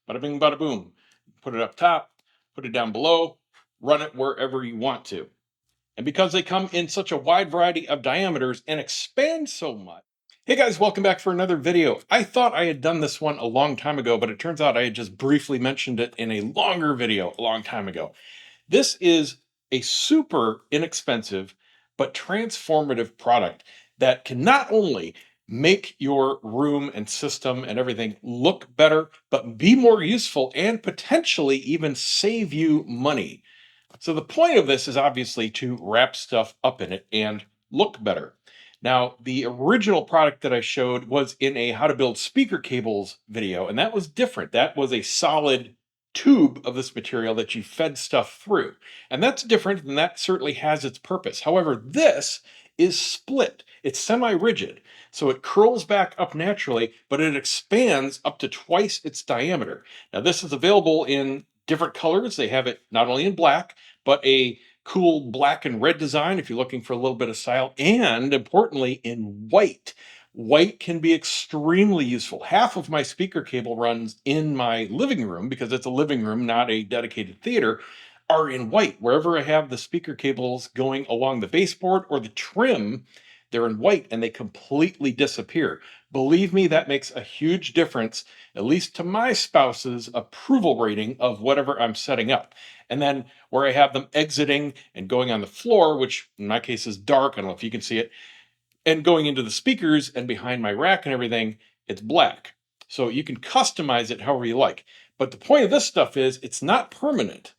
Bada bing, bada boom. Put it up top, put it down below, run it wherever you want to. And because they come in such a wide variety of diameters and expand so much. Hey guys, welcome back for another video. I thought I had done this one a long time ago, but it turns out I had just briefly mentioned it in a longer video a long time ago. This is a super inexpensive but transformative product that can not only make your room and system and everything look better, but be more useful and potentially even save you money. So the point of this is obviously to wrap stuff up in it and look better. Now, the original product that I showed was in a how to build speaker cables video, and that was different. That was a solid tube of this material that you fed stuff through. And that's different, and that certainly has its purpose. However, this is split. It's semi-rigid, so it curls back up naturally, but it expands up to twice its diameter. Now, this is available in different colors. They have it not only in black, but a cool black and red design if you're looking for a little bit of style, and importantly, in white. White can be extremely useful. Half of my speaker cable runs in my living room, because it's a living room, not a dedicated theater, are in white. Wherever I have the speaker cables going along the baseboard or the trim, they're in white and they completely disappear. Believe me, that makes a huge difference, at least to my spouse's approval rating of whatever I'm setting up. And then where I have them exiting and going on the floor, which in my case is dark, I don't know if you can see it, and going into the speakers and behind my rack and everything, it's black. So you can customize it however you like. But the point of this stuff is it's not permanent.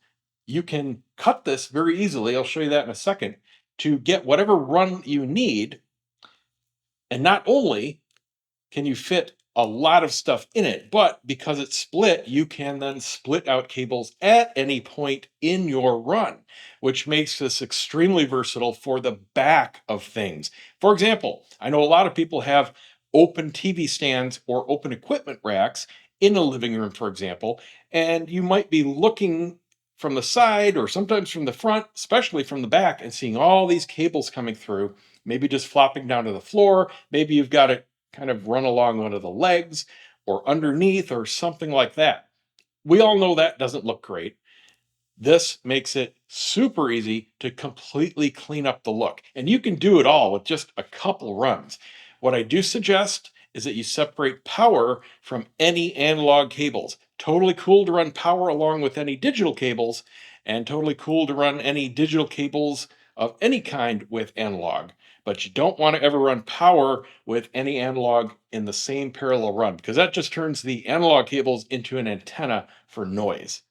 You can cut this very easily. I'll show you that in a second, to get whatever run you need. And not only can you fit a lot of stuff in it, but because it's split, you can then split out cables at any point in your run, which makes this extremely versatile for the back of things. For example, I know a lot of people have open TV stands or open equipment racks in a living room, for example, and you might be looking from the side or sometimes from the front, especially from the back, and seeing all these cables coming through, maybe just flopping down to the floor. Maybe you've got it kind of run along one of the legs or underneath or something like that. We all know that doesn't look great. This makes it super easy to completely clean up the look. And you can do it all with just a couple runs. What I do suggest is that you separate power from any analog cables. Totally cool to run power along with any digital cables, and totally cool to run any digital cables of any kind with analog. But you don't want to ever run power with any analog in the same parallel run, because that just turns the analog cables into an antenna for noise.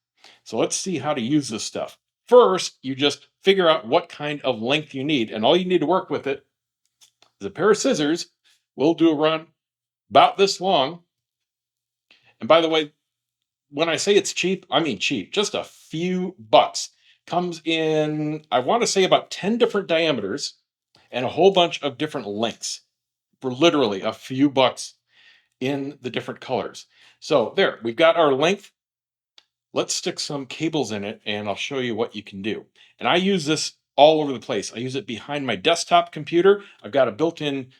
So let's see how to use this stuff. First, you just figure out what kind of length you need, and all you need to work with it is a pair of scissors. We'll do a run about this long. And by the way, when I say it's cheap, I mean cheap, just a few bucks. Comes in, I want to say, about 10 different diameters and a whole bunch of different lengths, for literally a few bucks in the different colors. So there, we've got our length. Let's stick some cables in it and I'll show you what you can do. And I use this all over the place. I use it behind my desktop computer. I've got a built-in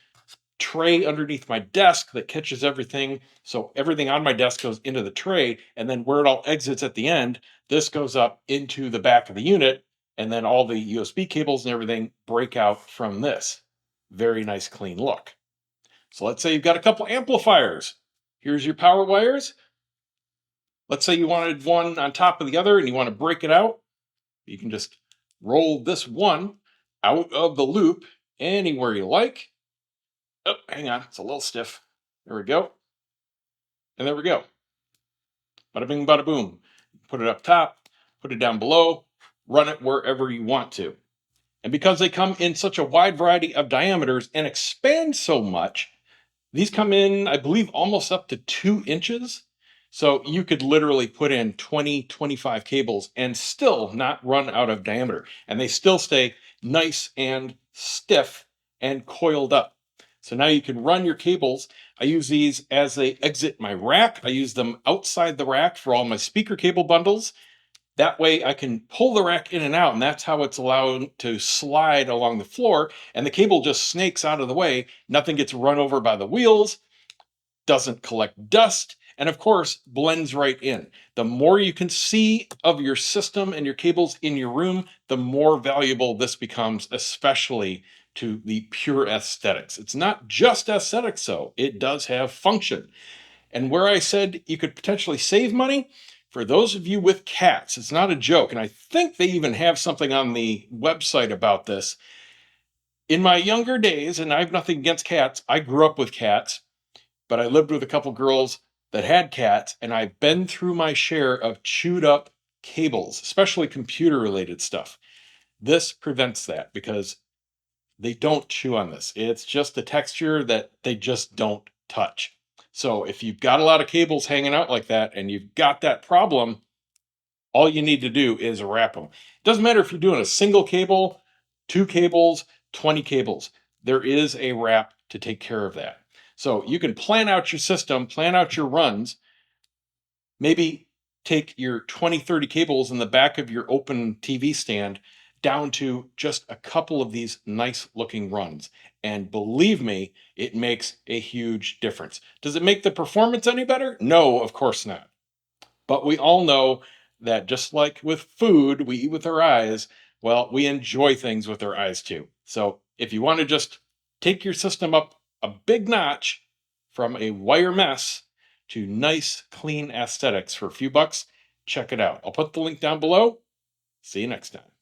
tray underneath my desk that catches everything. So everything on my desk goes into the tray, and then where it all exits at the end, this goes up into the back of the unit, and then all the USB cables and everything break out from this. Very nice, clean look. So let's say you've got a couple amplifiers. Here's your power wires. Let's say you wanted one on top of the other and you want to break it out. You can just roll this one out of the loop anywhere you like. Oh, hang on, it's a little stiff. There we go. And there we go. Bada bing, bada boom. Put it up top, put it down below, run it wherever you want to. And because they come in such a wide variety of diameters and expand so much, these come in, I believe, almost up to 2 inches. So you could literally put in 20, 25 cables and still not run out of diameter. And they still stay nice and stiff and coiled up. So now you can run your cables. I use these as they exit my rack. I use them outside the rack for all my speaker cable bundles. That way I can pull the rack in and out, and that's how it's allowed to slide along the floor, and the cable just snakes out of the way. Nothing gets run over by the wheels, doesn't collect dust, And of course, blends right in. The more you can see of your system and your cables in your room, the more valuable this becomes, especially to the pure aesthetics. It's not just aesthetics, though, it does have function. And where I said you could potentially save money, for those of you with cats, it's not a joke. And I think they even have something on the website about this. In my younger days, and I have nothing against cats, I grew up with cats, but I lived with a couple girls that had cats, and I've been through my share of chewed up cables, especially computer related stuff. This prevents that because they don't chew on this. It's just a texture that they just don't touch. So if you've got a lot of cables hanging out like that and you've got that problem, all you need to do is wrap them. It doesn't matter if you're doing a single cable, 2 cables, 20 cables. There is a wrap to take care of that. So you can plan out your system, plan out your runs, maybe take your 20, 30 cables in the back of your open TV stand down to just a couple of these nice looking runs. And believe me, it makes a huge difference. Does it make the performance any better? No, of course not. But we all know that just like with food, we eat with our eyes. Well, we enjoy things with our eyes too. So if you want to just take your system up a big notch from a wire mess to nice, clean aesthetics for a few bucks, check it out. I'll put the link down below. See you next time.